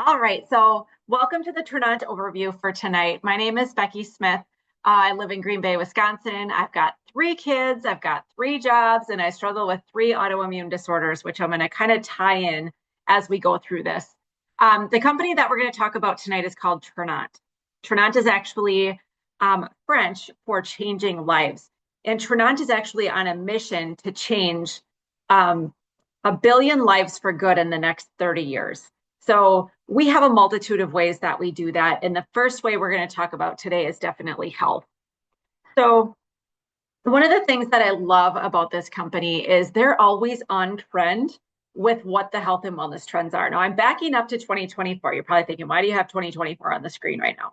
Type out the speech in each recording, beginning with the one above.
All right, so welcome to the Tranont Overview for tonight. My name is Becky Smith. I live in Green Bay, Wisconsin. I've got 3 kids, I've got 3 jobs, and I struggle with 3 autoimmune disorders, which I'm going to kind of tie in as we go through this. The company that we're going to talk about tonight is called Tranont. Tranont is actually French for changing lives. And Tranont is actually on a mission to change 1 billion lives for good in the next 30 years. So we have a multitude of ways that we do that. And the first way we're going to talk about today is definitely health. So one of the things that I love about this company is they're always on trend with what the health and wellness trends are. Now I'm backing up to 2024. You're probably thinking, why do you have 2024 on the screen right now?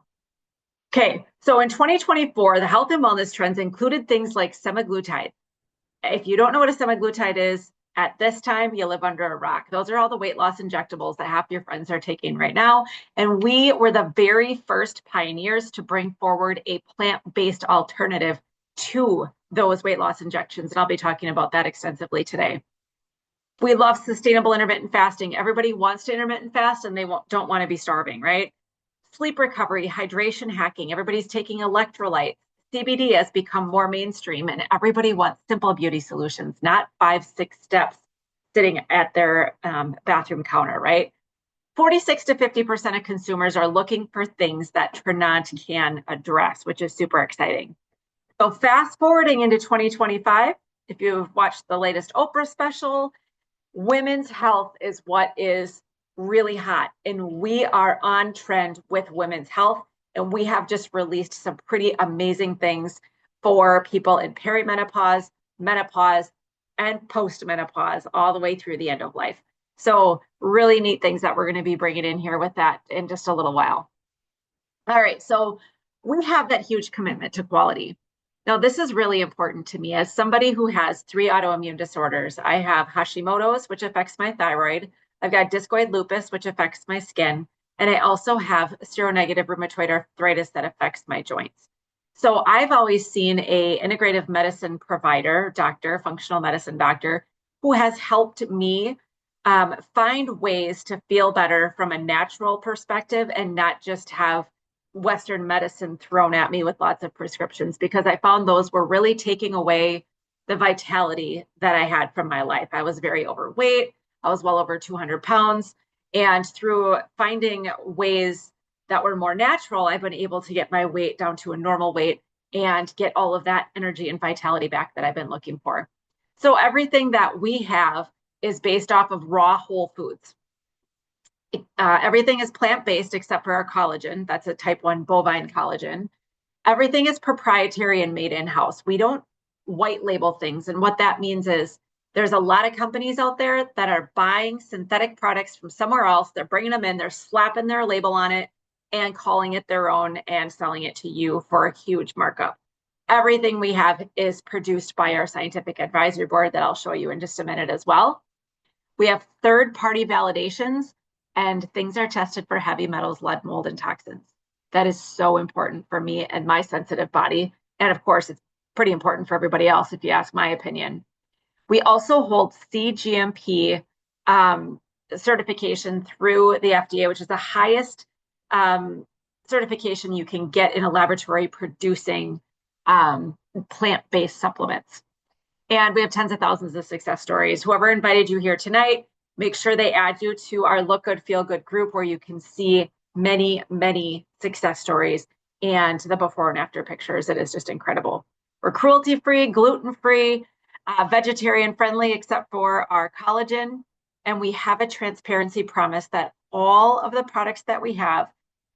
Okay, so in 2024, the health and wellness trends included things like semaglutide. If you don't know what a semaglutide is, at this time, you live under a rock. Those are all the weight loss injectables that half your friends are taking right now. And we were the very first pioneers to bring forward a plant-based alternative to those weight loss injections. And I'll be talking about that extensively today. We love sustainable intermittent fasting. Everybody wants to intermittent fast and they don't want to be starving, right? Sleep recovery, hydration hacking. Everybody's taking electrolytes. CBD has become more mainstream and everybody wants simple beauty solutions, not 5, 6 steps sitting at their bathroom counter, right? 46 to 50% of consumers are looking for things that Tranont can address, which is super exciting. So fast forwarding into 2025, if you've watched the latest Oprah special, women's health is what is really hot. And we are on trend with women's health. And we have just released some pretty amazing things for people in perimenopause, menopause, and postmenopause, all the way through the end of life. So really neat things that we're going to be bringing in here with that in just a little while. All right, so we have that huge commitment to quality. Now, this is really important to me as somebody who has 3 autoimmune disorders. I have Hashimoto's, which affects my thyroid. I've got discoid lupus, which affects my skin. And I also have seronegative rheumatoid arthritis that affects my joints. So I've always seen a integrative medicine provider, doctor, functional medicine doctor, who has helped me find ways to feel better from a natural perspective and not just have Western medicine thrown at me with lots of prescriptions, because I found those were really taking away the vitality that I had from my life. I was very overweight. I was well over 200 pounds. And through finding ways that were more natural, I've been able to get my weight down to a normal weight and get all of that energy and vitality back that I've been looking for. So everything that we have is based off of raw whole foods. Everything is plant-based except for our collagen. That's a type 1 bovine collagen. Everything is proprietary and made in-house. We don't white label things. And what that means is there's a lot of companies out there that are buying synthetic products from somewhere else. They're bringing them in, they're slapping their label on it and calling it their own and selling it to you for a huge markup. Everything we have is produced by our scientific advisory board that I'll show you in just a minute as well. We have third-party validations and things are tested for heavy metals, lead, mold, and toxins. That is so important for me and my sensitive body. And of course, it's pretty important for everybody else, if you ask my opinion. We also hold CGMP certification through the FDA, which is the highest certification you can get in a laboratory producing plant-based supplements. And we have tens of thousands of success stories. Whoever invited you here tonight, make sure they add you to our Look Good, Feel Good group where you can see many, many success stories and the before and after pictures. It is just incredible. We're cruelty-free, gluten-free, vegetarian friendly, except for our collagen. And we have a transparency promise that all of the products that we have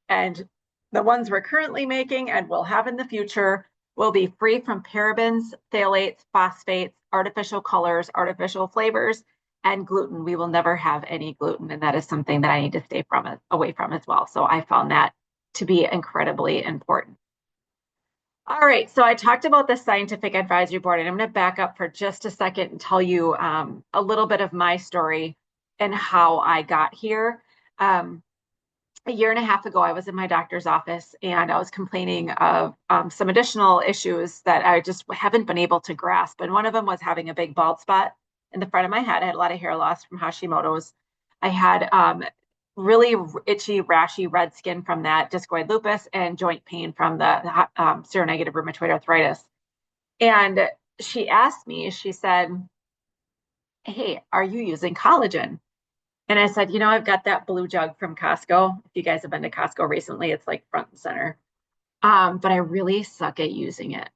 and the ones we're currently making and will have in the future will be free from parabens, phthalates, phosphates, artificial colors, artificial flavors, and gluten. We will never have any gluten. And that is something that I need to stay away from as well. So I found that to be incredibly important. All right, so I talked about the scientific advisory board, and I'm going to back up for just a second and tell you a little bit of my story and how I got here. A year and a half ago, I was in my doctor's office and I was complaining of some additional issues that I just haven't been able to grasp. And one of them was having a big bald spot in the front of my head. I had a lot of hair loss from Hashimoto's. I had really itchy, rashy red skin from that, discoid lupus, and joint pain from the seronegative rheumatoid arthritis. And she asked me, she said, "Hey, are you using collagen?" And I said, I've got that blue jug from Costco. If you guys have been to Costco recently, it's like front and center. But I really suck at using it.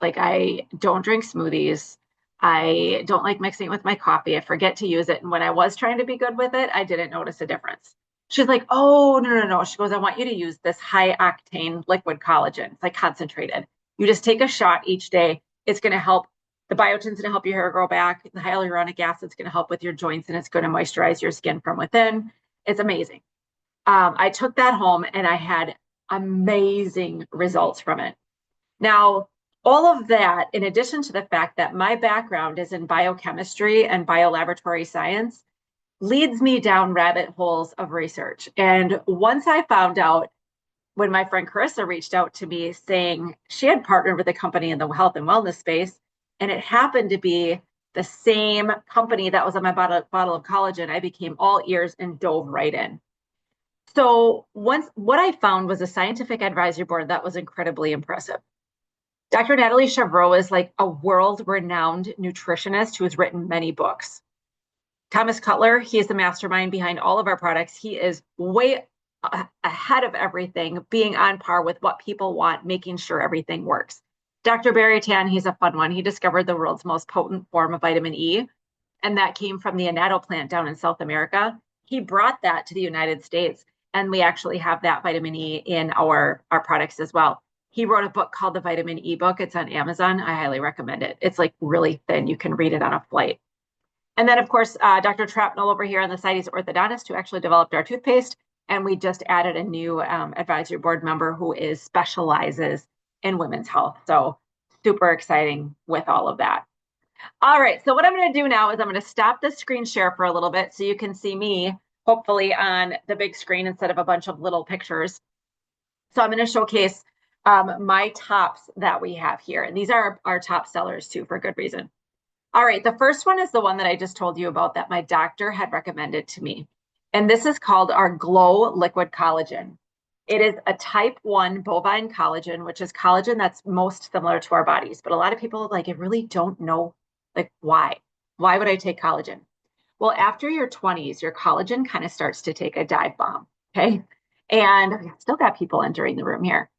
Like I don't drink smoothies. I don't like mixing it with my coffee. I forget to use it. And when I was trying to be good with it, I didn't notice a difference. She's like, "Oh, no, no, no." She goes, "I want you to use this high octane liquid collagen. It's like concentrated. You just take a shot each day. It's going to help. The biotin's going to help your hair grow back. The hyaluronic acid is going to help with your joints and it's going to moisturize your skin from within. It's amazing." I took that home and I had amazing results from it. Now, all of that, in addition to the fact that my background is in biochemistry and biolaboratory science, leads me down rabbit holes of research. And once I found out, when my friend Carissa reached out to me saying she had partnered with a company in the health and wellness space, and it happened to be the same company that was on my bottle of collagen, I became all ears and dove right in. So once what I found was a scientific advisory board that was incredibly impressive. Dr. Natalie Chevreau is like a world-renowned nutritionist who has written many books. Thomas Cutler, he is the mastermind behind all of our products. He is way ahead of everything, being on par with what people want, making sure everything works. Dr. Barry Tan, he's a fun one. He discovered the world's most potent form of vitamin E, and that came from the annatto plant down in South America. He brought that to the United States, and we actually have that vitamin E in our products as well. He wrote a book called the Vitamin E Book. It's on Amazon. I highly recommend it. It's like really thin. You can read it on a flight. And then, of course, Dr. Trapnell over here on the side, he's an orthodontist who actually developed our toothpaste. And we just added a new advisory board member who specializes in women's health. So super exciting with all of that. All right, so what I'm going to do now is I'm going to stop the screen share for a little bit so you can see me, hopefully on the big screen instead of a bunch of little pictures. So I'm going to showcase my tops that we have here. And these are our top sellers too, for good reason. All right, the first one is the one that I just told you about that my doctor had recommended to me. And this is called our Glow Liquid Collagen. It is a type 1 bovine collagen, which is collagen that's most similar to our bodies. But a lot of people like it really don't know like why. Why would I take collagen? Well, after your 20s, your collagen kind of starts to take a dive bomb. Okay. And I've still got people entering the room here.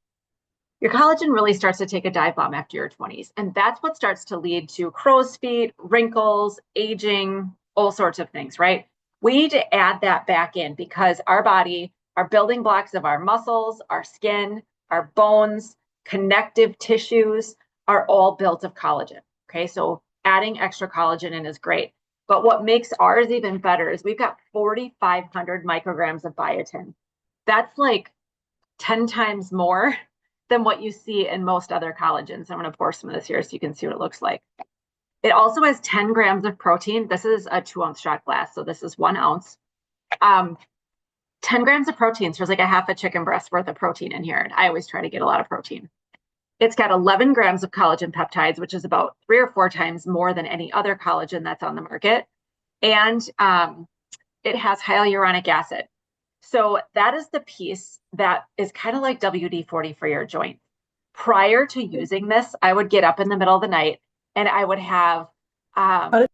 Your collagen really starts to take a dive bomb after your 20s. And that's what starts to lead to crow's feet, wrinkles, aging, all sorts of things, right? We need to add that back in because our body, our building blocks of our muscles, our skin, our bones, connective tissues are all built of collagen. Okay, so adding extra collagen in is great. But what makes ours even better is we've got 4,500 micrograms of biotin. That's like 10 times more than what you see in most other collagens. I'm going to pour some of this here so you can see what it looks like. It also has 10 grams of protein. This is a 2-ounce shot glass, so this is 1 ounce. 10 grams of protein, so there's like a half a chicken breast worth of protein in here. And I always try to get a lot of protein. It's got 11 grams of collagen peptides, which is about 3 or 4 times more than any other collagen that's on the market. And it has hyaluronic acid. So that is the piece that is kind of like WD-40 for your joints. Prior to using this, I would get up in the middle of the night and I would have, oh,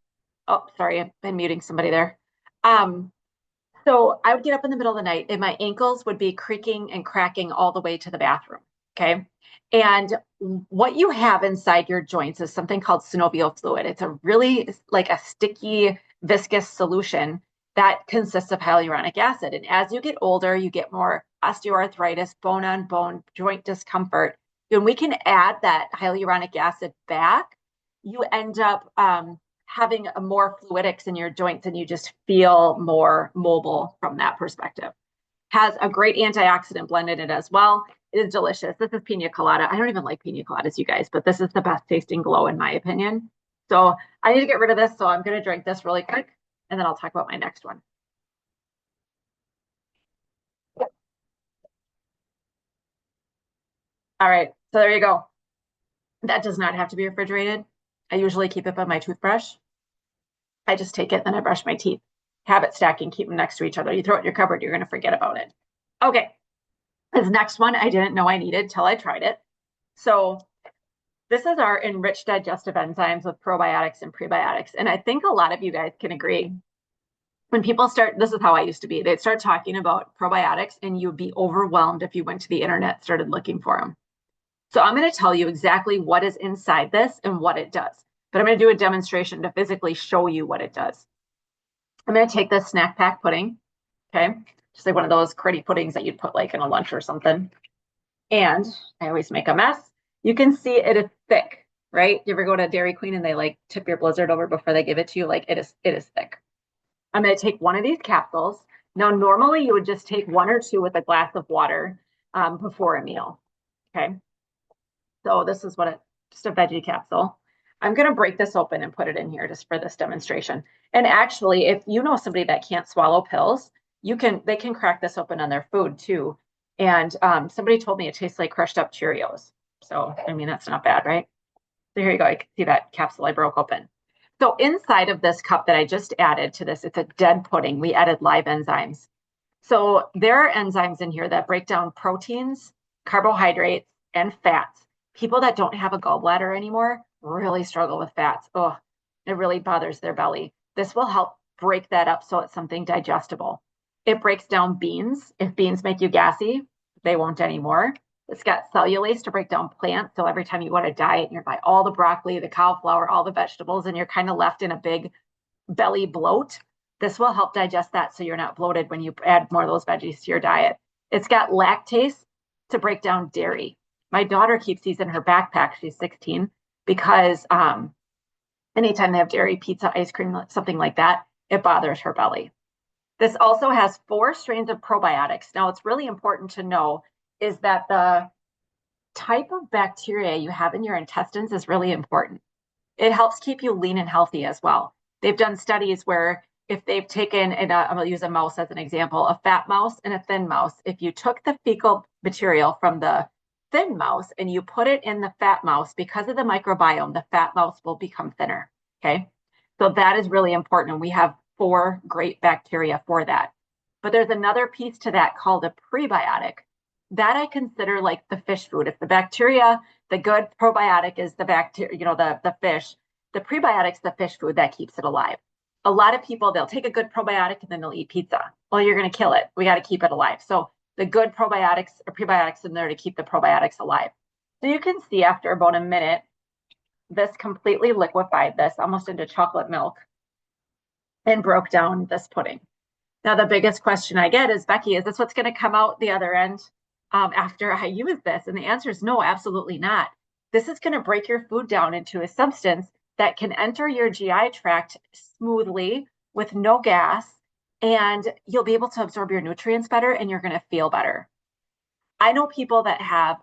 sorry, I've been muting somebody there. So I would get up in the middle of the night and my ankles would be creaking and cracking all the way to the bathroom. Okay. And what you have inside your joints is something called synovial fluid. It's a really like a sticky, viscous solution that consists of hyaluronic acid. And as you get older, you get more osteoarthritis, bone on bone, joint discomfort. When we can add that hyaluronic acid back, you end up having a more fluidics in your joints and you just feel more mobile from that perspective. Has a great antioxidant blend in it as well. It is delicious. This is pina colada. I don't even like pina coladas, you guys, but this is the best tasting glow in my opinion. So I need to get rid of this. So I'm going to drink this really quick and then I'll talk about my next one. All right. So there you go. That does not have to be refrigerated. I usually keep it by my toothbrush. I just take it and then I brush my teeth. habit stacking, keep them next to each other. You throw it in your cupboard, you're going to forget about it. Okay. This next one I didn't know I needed till I tried it. So this is our enriched digestive enzymes with probiotics and prebiotics. And I think a lot of you guys can agree. When people start, this is how I used to be, they'd start talking about probiotics and you'd be overwhelmed if you went to the internet, started looking for them. So I'm going to tell you exactly what is inside this and what it does. But I'm going to do a demonstration to physically show you what it does. I'm going to take this snack pack pudding, okay? Just like one of those pretty puddings that you'd put like in a lunch or something. And I always make a mess. You can see it is thick, right? You ever go to Dairy Queen and they like tip your Blizzard over before they give it to you? Like it is thick. I'm going to take one of these capsules. Now, normally you would just take one or two with a glass of water before a meal, okay? So this is what just a veggie capsule. I'm going to break this open and put it in here just for this demonstration. And actually, if you know somebody that can't swallow pills, they can crack this open on their food too. And somebody told me it tastes like crushed up Cheerios. So, I mean, that's not bad, right? So here you go. You can see that capsule I broke open. So inside of this cup that I just added to this, it's a dead pudding. We added live enzymes. So there are enzymes in here that break down proteins, carbohydrates, and fats. People that don't have a gallbladder anymore really struggle with fats. Oh, it really bothers their belly. This will help break that up so it's something digestible. It breaks down beans. If beans make you gassy, they won't anymore. It's got cellulase to break down plants. So every time you go on a diet, you're buy all the broccoli, the cauliflower, all the vegetables, and you're kind of left in a big belly bloat. This will help digest that so you're not bloated when you add more of those veggies to your diet. It's got lactase to break down dairy. My daughter keeps these in her backpack. She's 16 because anytime they have dairy, pizza, ice cream, something like that, it bothers her belly. This also has 4 strains of probiotics. Now, it's really important to know is that the type of bacteria you have in your intestines is really important. It helps keep you lean and healthy as well. They've done studies where if they've taken, and I'm going to use a mouse as an example, a fat mouse and a thin mouse, if you took the fecal material from the thin mouse and you put it in the fat mouse, because of the microbiome, the fat mouse will become thinner, okay? So that is really important, and we have 4 great bacteria for that. But there's another piece to that called a prebiotic. That I consider like the fish food. If the bacteria, the good probiotic is the bacteria, the fish, the prebiotic's the fish food that keeps it alive. A lot of people, they'll take a good probiotic and then they'll eat pizza. Well, you're going to kill it. We got to keep it alive. So the good probiotics or prebiotics in there to keep the probiotics alive. So you can see after about a minute, this completely liquefied this almost into chocolate milk and broke down this pudding. Now, the biggest question I get is, Becky, is this what's going to come out the other end after I use this? And the answer is no, absolutely not. This is going to break your food down into a substance that can enter your GI tract smoothly with no gas, and you'll be able to absorb your nutrients better and you're going to feel better. I know people that have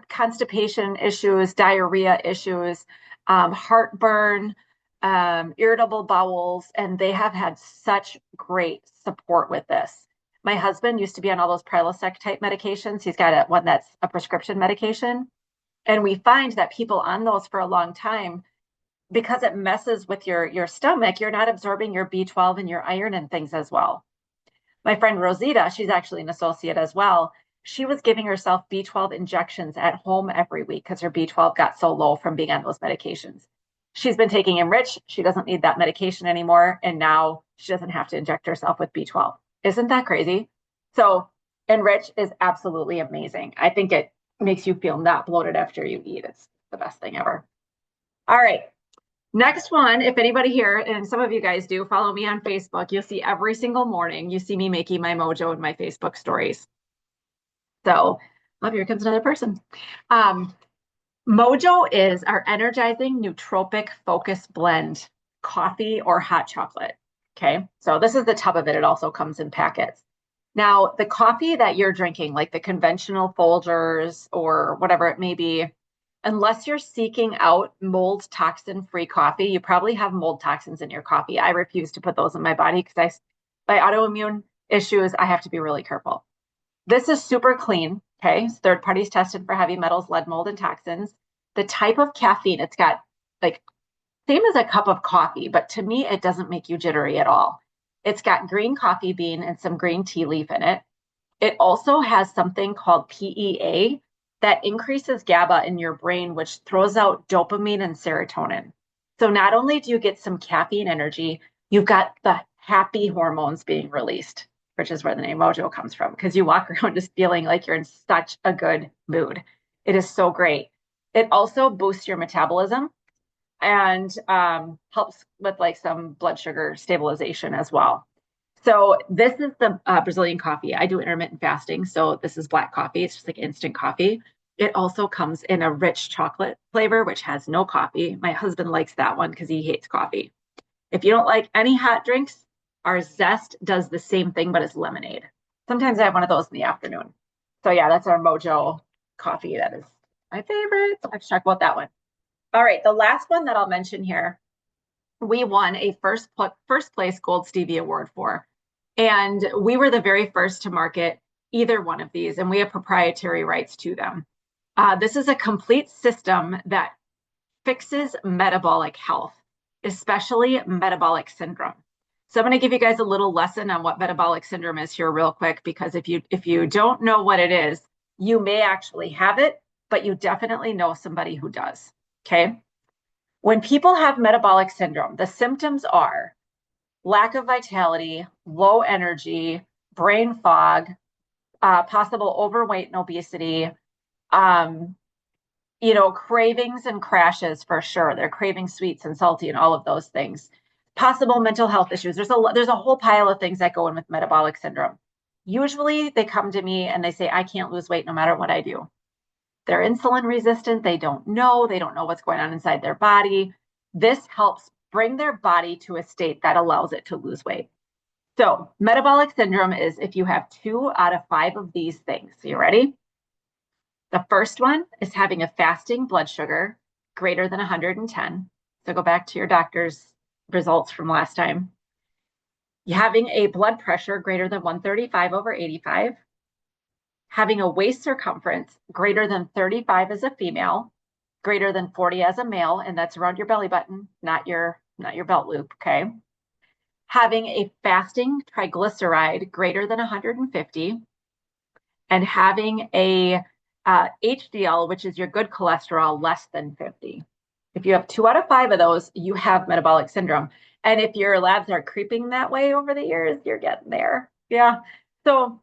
constipation issues, diarrhea issues, heartburn, irritable bowels, and they have had such great support with this. My husband used to be on all those Prilosec type medications. He's got one that's a prescription medication. And we find that people on those for a long time, because it messes with your stomach, you're not absorbing your B12 and your iron and things as well. My friend Rosita, she's actually an associate as well. She was giving herself B12 injections at home every week because her B12 got so low from being on those medications. She's been taking Enrich. She doesn't need that medication anymore. And now she doesn't have to inject herself with B12. Isn't that crazy? So Enrich is absolutely amazing. I think it makes you feel not bloated after you eat. It's the best thing ever. All right. Next one, if anybody here, and some of you guys do, follow me on Facebook. You'll see every single morning, you see me making my mojo in my Facebook stories. So, oh, here comes another person. Mojo is our energizing nootropic focus blend, coffee or hot chocolate. Okay, so this is the tub of it. It also comes in packets. Now, the coffee that you're drinking, like the conventional Folgers or whatever it may be, unless you're seeking out mold toxin-free coffee, you probably have mold toxins in your coffee. I refuse to put those in my body because by autoimmune issues, I have to be really careful. This is super clean, okay? Third parties tested for heavy metals, lead, mold, and toxins. The type of caffeine, it's got like same as a cup of coffee, but to me, it doesn't make you jittery at all. It's got green coffee bean and some green tea leaf in it. It also has something called PEA that increases GABA in your brain, which throws out dopamine and serotonin. So not only do you get some caffeine energy, you've got the happy hormones being released, which is where the name Mojo comes from, because you walk around just feeling like you're in such a good mood. It is so great. It also boosts your metabolism and helps with like some blood sugar stabilization as well. So this is the Brazilian coffee. I do intermittent fasting, so this is black coffee. It's just like instant coffee. It also comes in a rich chocolate flavor, which has no coffee. My husband likes that one because he hates coffee. If you don't like any hot drinks, our Zest does the same thing, but it's lemonade. Sometimes I have one of those in the afternoon. So yeah, that's our Mojo coffee. That is my favorite. I have to talk about that one. All right, the last one that I'll mention here, we won a first place Gold Stevie Award for. And we were the very first to market either one of these, and we have proprietary rights to them. This is a complete system that fixes metabolic health, especially metabolic syndrome. So I'm going to give you guys a little lesson on what metabolic syndrome is here real quick, because if you don't know what it is, you may actually have it, but you definitely know somebody who does. Okay. When people have metabolic syndrome, the symptoms are lack of vitality, low energy, brain fog, possible overweight and obesity, cravings and crashes for sure. They're craving sweets and salty and all of those things. Possible mental health issues. There's a whole pile of things that go in with metabolic syndrome. Usually they come to me and they say, I can't lose weight no matter what I do. They're insulin resistant. They don't know what's going on inside their body. This helps bring their body to a state that allows it to lose weight. So metabolic syndrome is if you have 2 out of 5 of these things. So you ready? The first one is having a fasting blood sugar greater than 110. So go back to your doctor's results from last time. You're having a blood pressure greater than 135/85. Having a waist circumference greater than 35 as a female, greater than 40 as a male, and that's around your belly button, not your belt loop, okay? Having a fasting triglyceride greater than 150, and having a HDL, which is your good cholesterol, less than 50. If you have 2 out of 5 of those, you have metabolic syndrome. And if your labs are creeping that way over the years, you're getting there. Yeah. So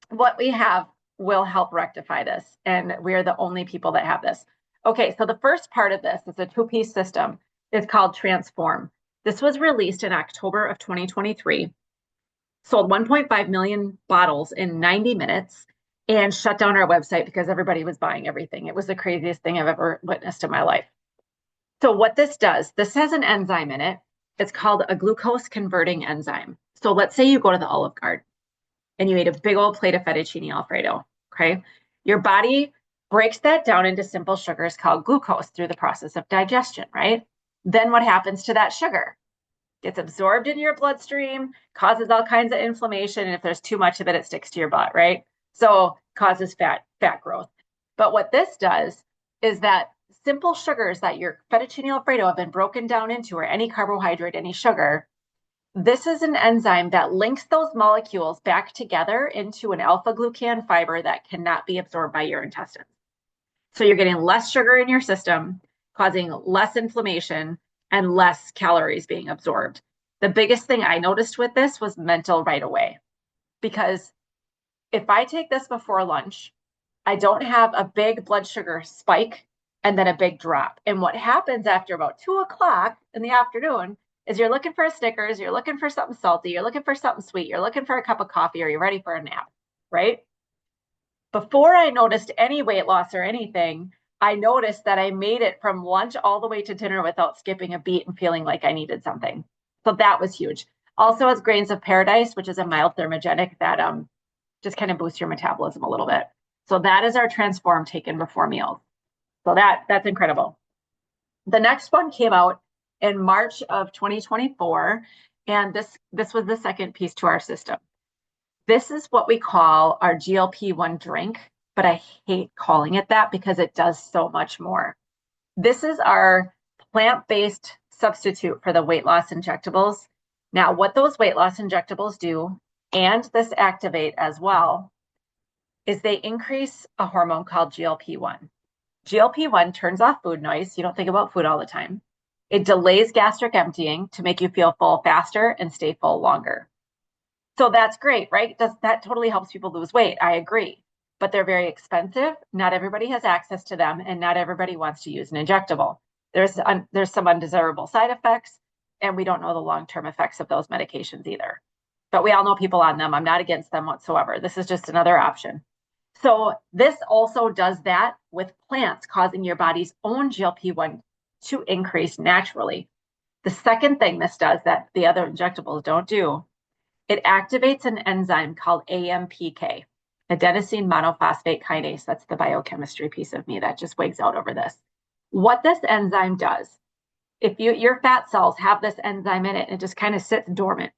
what we have will help rectify this. And we're the only people that have this. Okay, so the first part of this is a 2-piece system. It's called Transform. This was released in October of 2023, sold 1.5 million bottles in 90 minutes, and shut down our website because everybody was buying everything. It was the craziest thing I've ever witnessed in my life. So what this does, this has an enzyme in it. It's called a glucose converting enzyme. So let's say you go to the Olive Garden and you ate a big old plate of fettuccine Alfredo, okay? Your body breaks that down into simple sugars called glucose through the process of digestion, right? Then what happens to that sugar? Gets absorbed in your bloodstream, causes all kinds of inflammation, and if there's too much of it, it sticks to your butt, right? So causes fat growth. But what this does is that simple sugars that your fettuccine Alfredo have been broken down into, or any carbohydrate, any sugar, this is an enzyme that links those molecules back together into an alpha-glucan fiber that cannot be absorbed by your intestines. So you're getting less sugar in your system, causing less inflammation and less calories being absorbed. The biggest thing I noticed with this was mental right away. Because if I take this before lunch, I don't have a big blood sugar spike and then a big drop. And what happens after about 2 o'clock in the afternoon is you're looking for a Snickers, you're looking for something salty, you're looking for something sweet, you're looking for a cup of coffee, or you're ready for a nap, right? Before I noticed any weight loss or anything, I noticed that I made it from lunch all the way to dinner without skipping a beat and feeling like I needed something. So that was huge. Also has grains of paradise, which is a mild thermogenic that just kind of boosts your metabolism a little bit. So that is our Transform taken before meals. So that's incredible. The next one came out in March of 2024, and this was the second piece to our system. This is what we call our GLP-1 drink, but I hate calling it that because it does so much more. This is our plant-based substitute for the weight loss injectables. Now, what those weight loss injectables do, and this activate as well, is they increase a hormone called GLP-1. GLP-1 turns off food noise. You don't think about food all the time. It delays gastric emptying to make you feel full faster and stay full longer. So that's great, right? That totally helps people lose weight. I agree. But they're very expensive. Not everybody has access to them, and not everybody wants to use an injectable. There's some undesirable side effects, and we don't know the long-term effects of those medications either. But we all know people on them. I'm not against them whatsoever. This is just another option. So this also does that with plants, causing your body's own GLP-1 to increase naturally. The second thing this does that the other injectables don't do, it activates an enzyme called AMPK, adenosine monophosphate kinase. That's the biochemistry piece of me that just wigs out over this. What this enzyme does, if your fat cells have this enzyme in it, it just kind of sits dormant.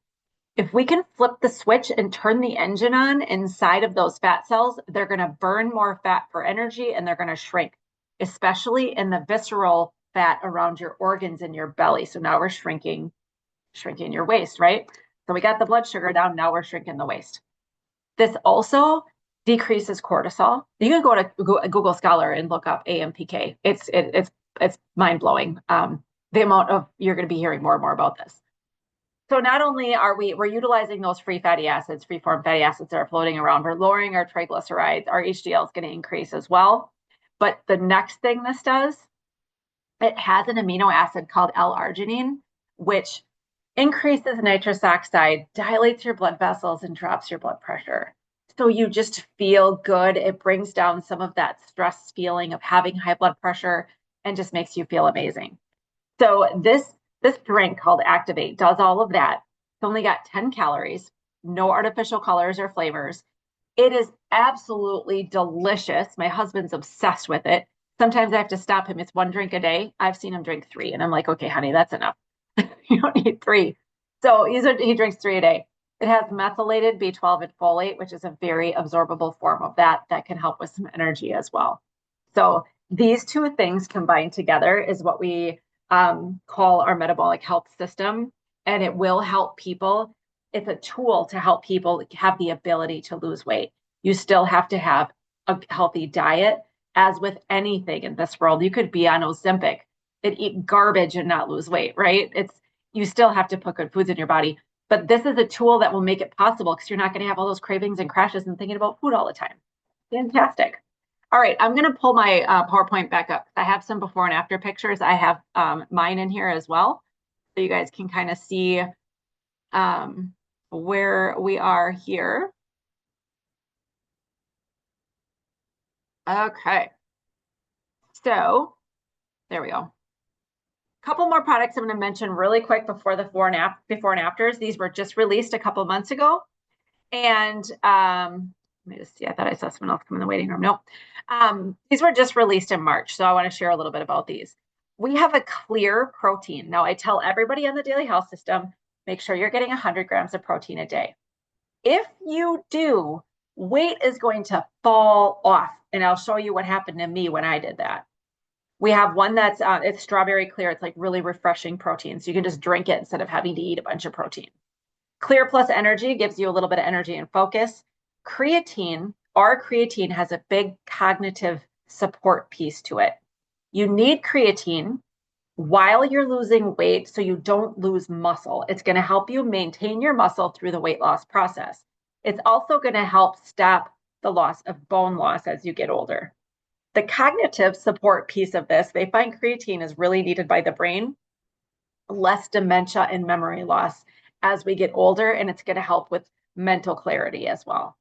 If we can flip the switch and turn the engine on inside of those fat cells, they're going to burn more fat for energy and they're going to shrink, especially in the visceral fat around your organs in your belly. So now we're shrinking your waist, right? So we got the blood sugar down. Now we're shrinking the waist. This also decreases cortisol. You can go to Google Scholar and look up AMPK. It's mind blowing. The amount of you're going to be hearing more and more about this. So not only are we're utilizing those free fatty acids, free form fatty acids that are floating around, we're lowering our triglycerides, our HDL is going to increase as well. But the next thing this does, it has an amino acid called L-arginine, which increases nitrous oxide, dilates your blood vessels, and drops your blood pressure. So you just feel good. It brings down some of that stress feeling of having high blood pressure and just makes you feel amazing. So this drink called Activate does all of that. It's only got 10 calories, no artificial colors or flavors. It is absolutely delicious. My husband's obsessed with it. Sometimes I have to stop him. It's one drink a day. I've seen him drink 3, and I'm like, okay, honey, that's enough. You don't need 3. So he drinks 3 a day. It has methylated B12 and folate, which is a very absorbable form of that can help with some energy as well. So these two things combined together is what we call our metabolic health system, and it will help people. It's a tool to help people have the ability to lose weight. You still have to have a healthy diet, as with anything in this world. You could be on Ozempic and eat garbage and not lose weight, right? You still have to put good foods in your body. But this is a tool that will make it possible because you're not going to have all those cravings and crashes and thinking about food all the time. Fantastic. All right, I'm going to pull my PowerPoint back up. I have some before and after pictures. I have mine in here as well, so you guys can kind of see where we are here. Okay, so there we go. A couple more products I'm going to mention really quick before the before and afters. These were just released a couple months ago, and let me just see. I thought I saw someone else come in the waiting room. Nope. These were just released in March, so I want to share a little bit about these. We have a clear protein. Now, I tell everybody on the Daily Health System, make sure you're getting 100 grams of protein a day. If you do, weight is going to fall off, and I'll show you what happened to me when I did that. We have one that's it's strawberry clear. It's like really refreshing protein, so you can just drink it instead of having to eat a bunch of protein. Clear Plus Energy gives you a little bit of energy and focus. Creatine, our creatine has a big cognitive support piece to it. You need creatine while you're losing weight so you don't lose muscle. It's going to help you maintain your muscle through the weight loss process. It's also going to help stop the loss of bone loss as you get older. The cognitive support piece of this, they find creatine is really needed by the brain, less dementia and memory loss as we get older, and it's going to help with mental clarity as well.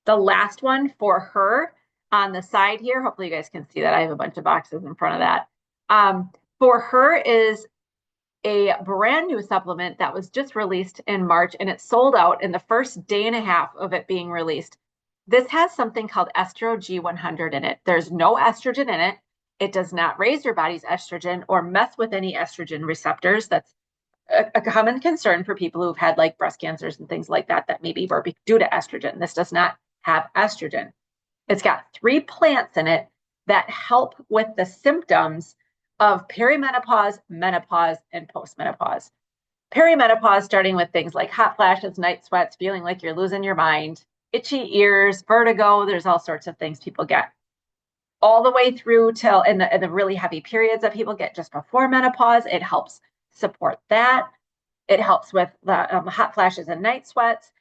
The last one for her on the side here, hopefully you guys can see that. I have a bunch of boxes in front of that. For her is a brand new supplement that was just released in March, and it sold out in the first day and a half of it being released. This has something called Estro G100 in it. There's no estrogen in it. It does not raise your body's estrogen or mess with any estrogen receptors. That's a common concern for people who've had like breast cancers and things like that maybe were due to estrogen. This does not have estrogen. It's got 3 plants in it that help with the symptoms of perimenopause, menopause, and postmenopause. Perimenopause, starting with things like hot flashes, night sweats, feeling like you're losing your mind, itchy ears, vertigo. There's all sorts of things people get. All the way through till in the really heavy periods that people get just before menopause, it helps support that. It helps with the hot flashes and night sweats,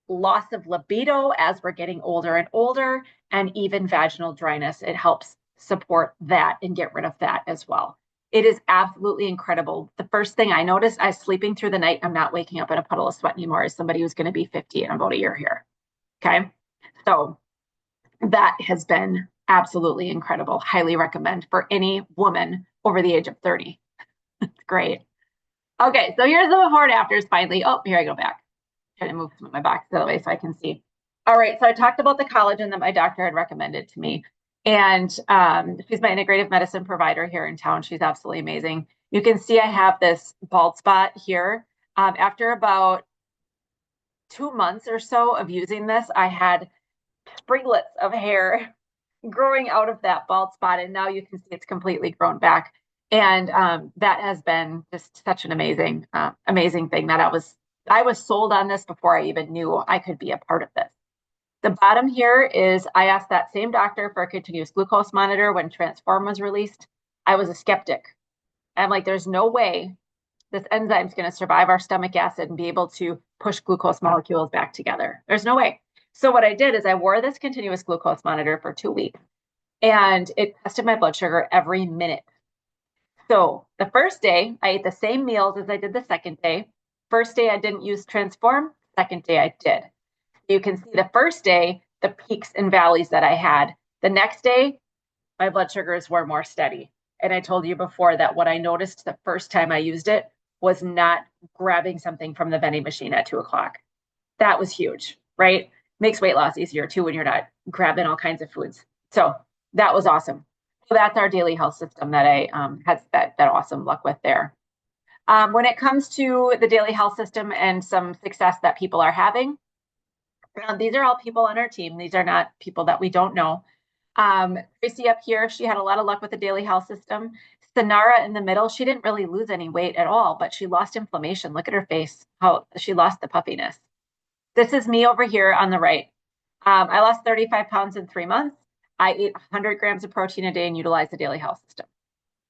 loss of libido as we're getting older and older, and even vaginal dryness. It helps support that and get rid of that as well. It is absolutely incredible. The first thing I noticed, I was sleeping through the night. I'm not waking up in a puddle of sweat anymore as somebody who's going to be 50 in about a year here. Okay. So that has been absolutely incredible. Highly recommend for any woman over the age of 30. It's great. Okay. So here's the before and afters finally. Oh, here I go back. Trying to move some of my box the other way so I can see. All right. So I talked about the collagen that my doctor had recommended to me. And she's my integrative medicine provider here in town. She's absolutely amazing. You can see I have this bald spot here. After about 2 months or so of using this, I had springlets of hair growing out of that bald spot. And now you can see it's completely grown back. And that has been just such an amazing, amazing thing that I was sold on this before I even knew I could be a part of this. The bottom here is I asked that same doctor for a continuous glucose monitor when Transform was released. I was a skeptic. I'm like, there's no way this enzyme is going to survive our stomach acid and be able to push glucose molecules back together. There's no way. So what I did is I wore this continuous glucose monitor for 2 weeks, and it tested my blood sugar every minute. So the first day, I ate the same meals as I did the second day. First day, I didn't use Transform. Second day, I did. You can see the first day, the peaks and valleys that I had. The next day, my blood sugars were more steady. And I told you before that what I noticed the first time I used it was not grabbing something from the vending machine at 2 o'clock. That was huge, right? Makes weight loss easier too when you're not grabbing all kinds of foods. So that was awesome. So that's our daily health system that I had that awesome luck with there. When it comes to the daily health system and some success that people are having, these are all people on our team. These are not people that we don't know. Tracy up here, she had a lot of luck with the daily health system. Sanara in the middle, she didn't really lose any weight at all, but she lost inflammation. Look at her face, how she lost the puffiness. This is me over here on the right. I lost 35 pounds in 3 months. I ate 100 grams of protein a day and utilized the daily health system.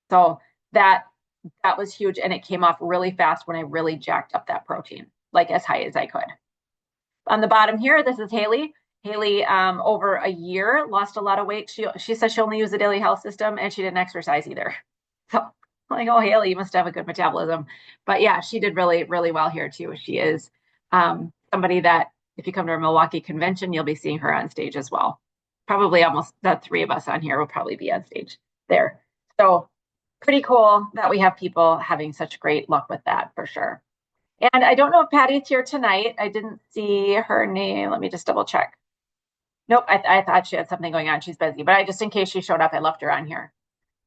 So that was huge. And it came off really fast when I really jacked up that protein, like as high as I could. On the bottom here, this is Haley. Haley, over a year, lost a lot of weight. She says she only used the daily health system and she didn't exercise either. So I'm like, oh, Haley, you must have a good metabolism. But yeah, she did really, really well here too. She is somebody that if you come to our Milwaukee convention, you'll be seeing her on stage as well. Probably almost the 3 of us on here will probably be on stage there. So pretty cool that we have people having such great luck with that for sure. And I don't know if Patty's here tonight. I didn't see her name. Let me just double check. Nope, I thought she had something going on. She's busy, but just in case she showed up, I left her on here.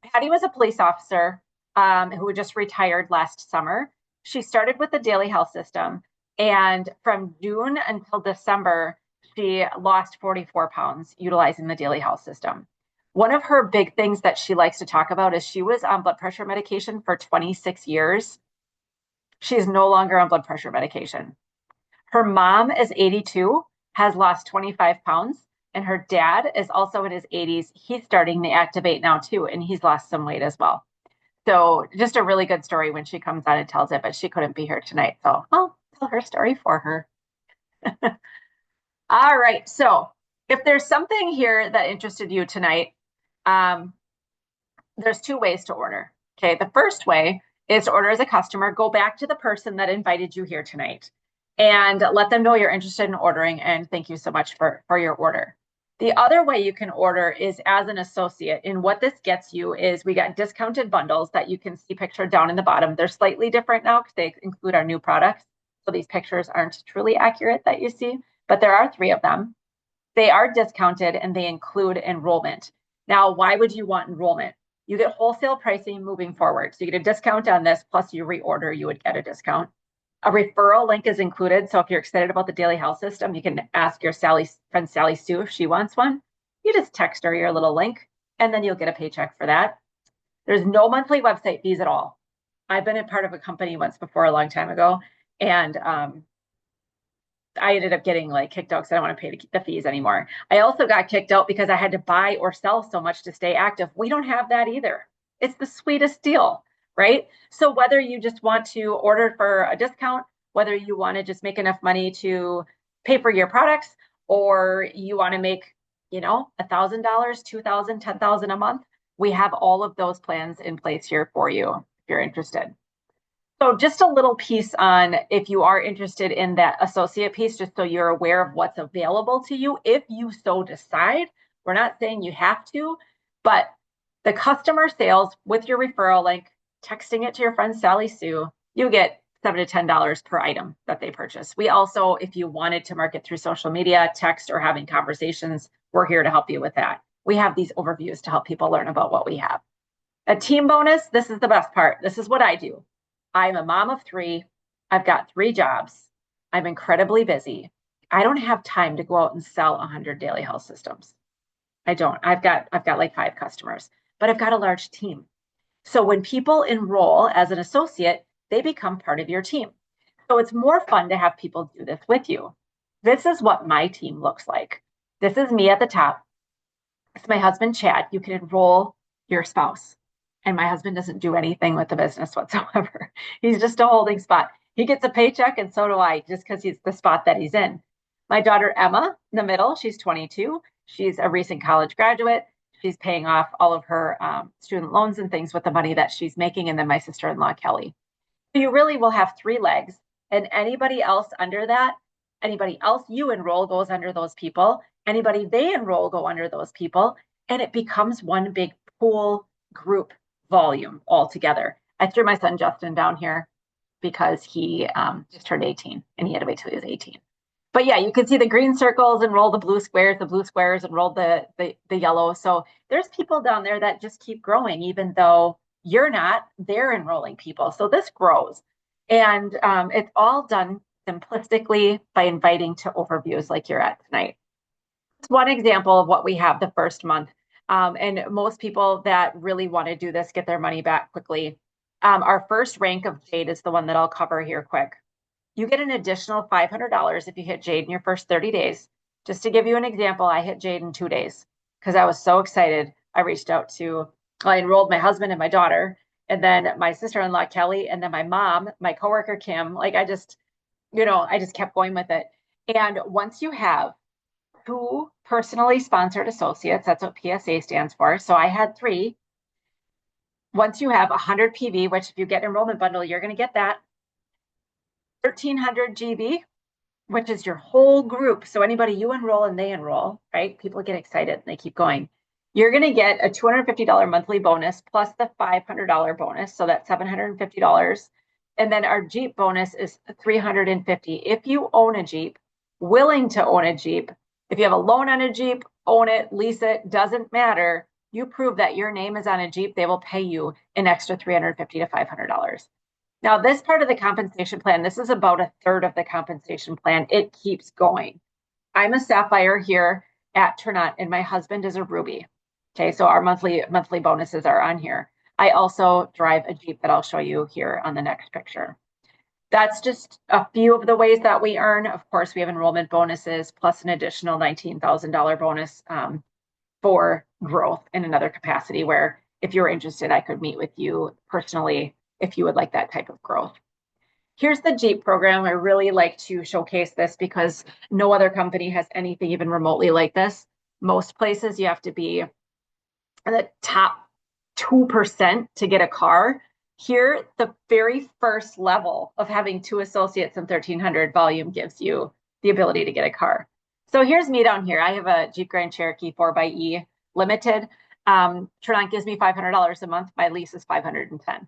Patty was a police officer who just retired last summer. She started with the daily health system, and from June until December, she lost 44 pounds utilizing the daily health system. One of her big things that she likes to talk about is she was on blood pressure medication for 26 years. She's no longer on blood pressure medication. Her mom is 82, has lost 25 pounds, and her dad is also in his 80s. He's starting to activate now too, and he's lost some weight as well. So just a really good story when she comes on and tells it, but she couldn't be here tonight. So I'll tell her story for her. All right. So if there's something here that interested you tonight, there's 2 ways to order. Okay. The first way is to order as a customer. Go back to the person that invited you here tonight and let them know you're interested in ordering. And thank you so much for your order. The other way you can order is as an associate. And what this gets you is we got discounted bundles that you can see pictured down in the bottom. They're slightly different now because they include our new products. So these pictures aren't truly accurate that you see, but there are 3 of them. They are discounted and they include enrollment. Now, why would you want enrollment? You get wholesale pricing moving forward. So you get a discount on this, plus you reorder, you would get a discount. A referral link is included. So if you're excited about the daily health system, you can ask your friend Sally Sue if she wants one. You just text her your little link and then you'll get a paycheck for that. There's no monthly website fees at all. I've been a part of a company once before a long time ago, and I ended up getting like kicked out because I don't want to pay the fees anymore. I also got kicked out because I had to buy or sell so much to stay active. We don't have that either. It's the sweetest deal, right? So whether you just want to order for a discount, whether you want to just make enough money to pay for your products, or you want to make, $1,000, 2,000, 10,000 a month, we have all of those plans in place here for you if you're interested. So just a little piece on if you are interested in that associate piece, just so you're aware of what's available to you, if you so decide. We're not saying you have to, but the customer sales with your referral link, texting it to your friend Sally Sue, you get $7 to $10 per item that they purchase. We also, if you wanted to market through social media, text, or having conversations, we're here to help you with that. We have these overviews to help people learn about what we have. A team bonus, this is the best part. This is what I do. I'm a mom of three. I've got 3 jobs. I'm incredibly busy. I don't have time to go out and sell 100 daily health systems. I don't. I've got like 5 customers, but I've got a large team. So when people enroll as an associate, they become part of your team. So it's more fun to have people do this with you. This is what my team looks like. This is me at the top. It's my husband, Chad. You can enroll your spouse. And my husband doesn't do anything with the business whatsoever. He's just a holding spot. He gets a paycheck, and so do I, just because he's the spot that he's in. My daughter, Emma, in the middle, she's 22. She's a recent college graduate. She's paying off all of her student loans and things with the money that she's making. And then my sister in law, Kelly. So you really will have 3 legs. And anybody else under that, anybody else you enroll goes under those people. Anybody they enroll go under those people. And it becomes one big pool group volume altogether. I threw my son Justin down here because he just turned 18 and he had to wait till he was 18. But yeah, you can see the green circles enroll the blue squares enroll the yellow. So there's people down there that just keep growing, even though you're not, they're enrolling people. So this grows. And it's all done simplistically by inviting to overviews like you're at tonight. It's one example of what we have the first month. And most people that really want to do this get their money back quickly. Our first rank of Jade is the one that I'll cover here quick. You get an additional $500 if you hit Jade in your first 30 days. Just to give you an example, I hit Jade in 2 days because I was so excited. I enrolled my husband and my daughter, and then my sister-in-law, Kelly, and then my mom, my coworker, Kim. Like I just kept going with it. And once you have 2 personally sponsored associates, that's what PSA stands for. So I had 3. Once you have 100 PV, which if you get an enrollment bundle, you're going to get that. 1,300 GB, which is your whole group. So anybody you enroll and they enroll, right? People get excited and they keep going. You're going to get a $250 monthly bonus plus the $500 bonus. So that's $750. And then our Jeep bonus is $350. If you own a Jeep, willing to own a Jeep, if you have a loan on a Jeep, own it, lease it, doesn't matter. You prove that your name is on a Jeep, they will pay you an extra $350 to $500. Now, this part of the compensation plan, this is about 1/3 of the compensation plan. It keeps going. I'm a Sapphire here at Tranont, and my husband is a Ruby. Okay, so our monthly bonuses are on here. I also drive a Jeep that I'll show you here on the next picture. That's just a few of the ways that we earn. Of course, we have enrollment bonuses plus an additional $19,000 bonus for growth in another capacity where if you're interested, I could meet with you personally if you would like that type of growth. Here's the Jeep program. I really like to showcase this because no other company has anything even remotely like this. Most places you have to be in the top 2% to get a car. Here, the very first level of having 2 associates and 1,300 volume gives you the ability to get a car. So here's me down here. I have a Jeep Grand Cherokee 4xe Limited. Tranont gives me $500 a month. My lease is $510.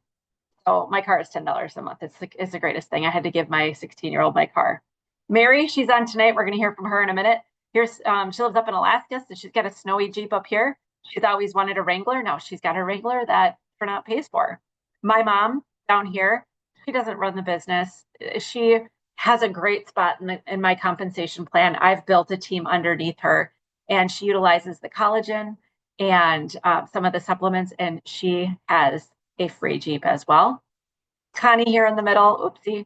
So my car is $10 a month. It's the greatest thing. I had to give my 16-year-old my car. Mary, she's on tonight. We're going to hear from her in a minute. She lives up in Alaska, so she's got a snowy Jeep up here. She's always wanted a Wrangler. Now she's got a Wrangler that Tranont pays for. My mom down here, she doesn't run the business. She has a great spot in my compensation plan. I've built a team underneath her, and she utilizes the collagen and some of the supplements, and she has a free Jeep as well. Connie here in the middle. Oopsie.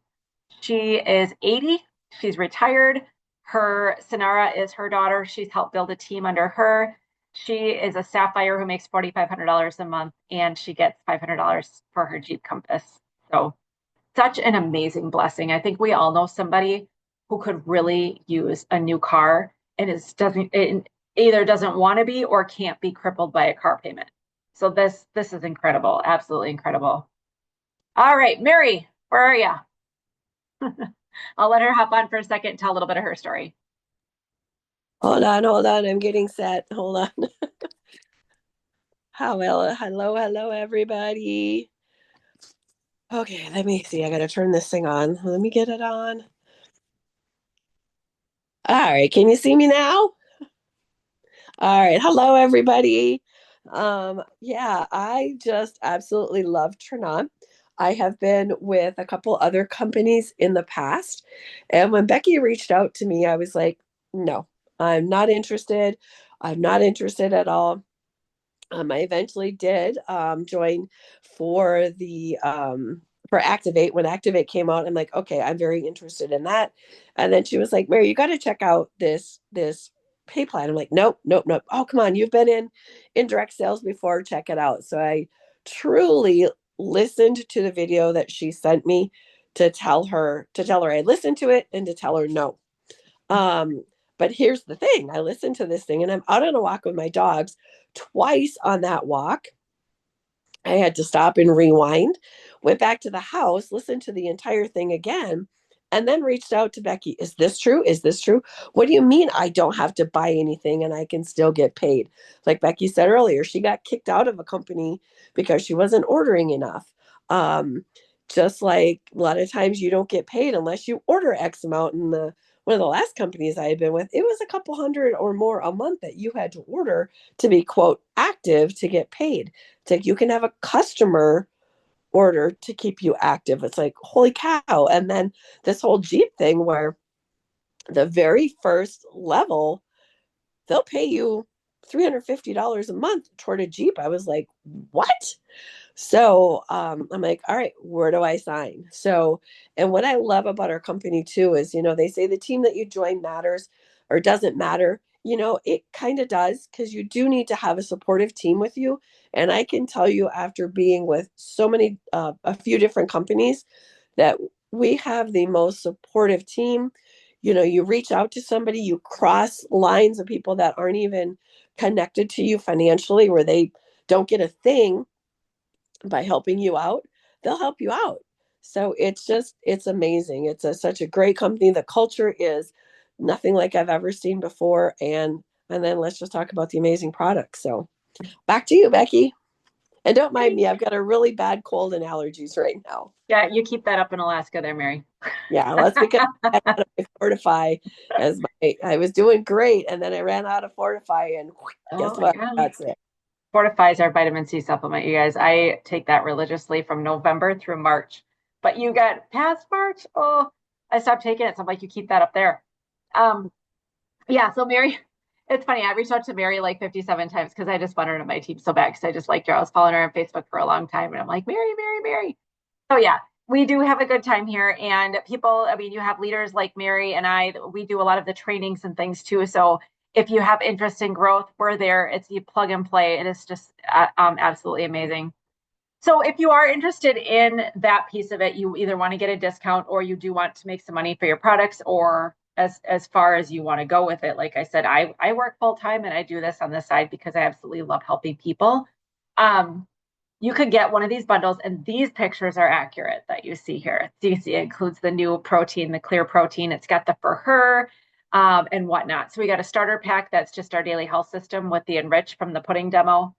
She is 80. She's retired. Her Sonara is her daughter. She's helped build a team under her. She is a sapphire who makes $4,500 a month, and she gets $500 for her Jeep Compass. So such an amazing blessing. I think we all know somebody who could really use a new car and is doesn't it either doesn't want to be or can't be crippled by a car payment. So this is incredible, absolutely incredible. All right, Mary, where are you? I'll let her hop on for a second and tell a little bit of her story. Hold on. I'm getting set. Hold on. Hello, everybody. Okay, let me see. I gotta turn this thing on. Let me get it on. All right, can you see me now? All right, hello, everybody. Yeah, I just absolutely love Tranont. I have been with a couple other companies in the past, and when Becky reached out to me, I was like, no, I'm not interested. I'm not interested at all. I eventually did join for the for Activate. When Activate came out, I'm like, okay, I'm very interested in that. And then she was like, Mary, you got to check out this pay plan. I'm like, nope, nope, nope. Oh, come on, you've been in direct sales before. Check it out. So I truly listened to the video that she sent me to tell her I listened to it and to tell her no. But here's the thing, I listened to this thing and I'm out on a walk with my dogs. Twice on that walk, I had to stop and rewind, went back to the house, listened to the entire thing again, and then reached out to Becky. Is this true? Is this true? What do you mean I don't have to buy anything and I can still get paid? Like Becky said earlier, she got kicked out of a company because she wasn't ordering enough. Um, just like a lot of times you don't get paid unless you order X amount. And the one of the last companies I had been with, it was a couple hundred or more a month that you had to order to be quote active to get paid. It's like you can have a customer order to keep you active. It's like, holy cow. And then this whole Jeep thing where the very first level, they'll pay you $350 a month toward a Jeep. I was like, what? So I'm like, all right, where do I sign? So, and what I love about our company too is, they say the team that you join matters or doesn't matter. It kind of does because you do need to have a supportive team with you. And I can tell you, after being with so many, a few different companies, that we have the most supportive team. You reach out to somebody, you cross lines of people that aren't even connected to you financially, where they don't get a thing by helping you out, they'll help you out. So it's amazing. Such a great company. The culture is nothing like I've ever seen before. And then let's just talk about the amazing products. So back to you, Becky. And don't mind me, I've got a really bad cold and allergies right now. Yeah, you keep that up in Alaska there, Mary. Yeah, that's because I ran out of Fortify I was doing great, and then I ran out of Fortify, and Oh guess my what? God. That's it. Fortifies our vitamin C supplement, you guys. I take that religiously from November through March. But you got past March? Oh, I stopped taking it. So I'm like, you keep that up there. Um, yeah, so Mary, it's funny. I reached out to Mary like 57 times because I just wanted her on my team so bad because I just liked her. I was following her on Facebook for a long time. And I'm like, Mary, Mary, Mary. Oh yeah, we do have a good time here. And people, I mean, you have leaders like Mary and I, we do a lot of the trainings and things too. So if you have interest in growth, we're there. It's you plug and play. It is just absolutely amazing. So if you are interested in that piece of it, you either want to get a discount or you do want to make some money for your products or as far as you want to go with it. Like I said, I work full time and I do this on the side because I absolutely love helping people. Um, you could get one of these bundles, and these pictures are accurate that you see here. So you see it includes the new protein, the clear protein. It's got the for her and whatnot. So we got a starter pack that's just our daily health system with the enrich from the pudding demo.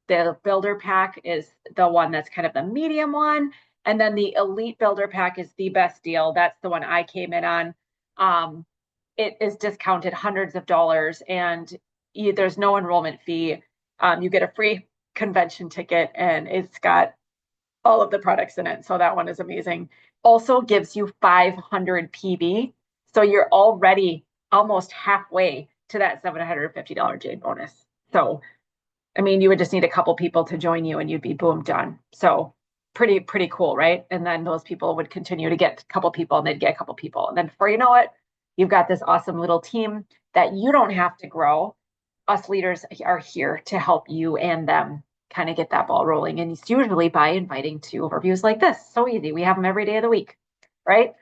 The builder pack is the one that's kind of the medium one. And then the elite builder pack is the best deal. That's the one I came in on. Um, it is discounted hundreds of dollars and there's no enrollment fee. You get a free convention ticket and it's got all of the products in it. So that one is amazing. Also gives you 500 PV. So you're already almost halfway to that $750 Jane bonus. So, I mean, you would just need a couple people to join you and you'd be boom done. So pretty cool, right? And then those people would continue to get a couple people and they'd get a couple people. And then before you know it, you've got this awesome little team that you don't have to grow. Us leaders are here to help you and them kind of get that ball rolling. And it's usually by inviting to overviews like this. So easy. We have them every day of the week, right?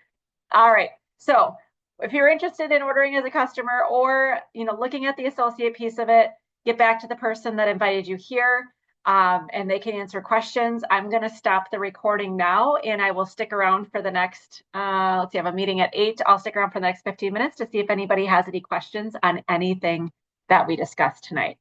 All right. So if you're interested in ordering as a customer or looking at the associate piece of it, get back to the person that invited you here, and they can answer questions. I'm going to stop the recording now, and I will stick around for the next. Let's see, I have a meeting at 8. I'll stick around for the next 15 minutes to see if anybody has any questions on anything that we discussed tonight.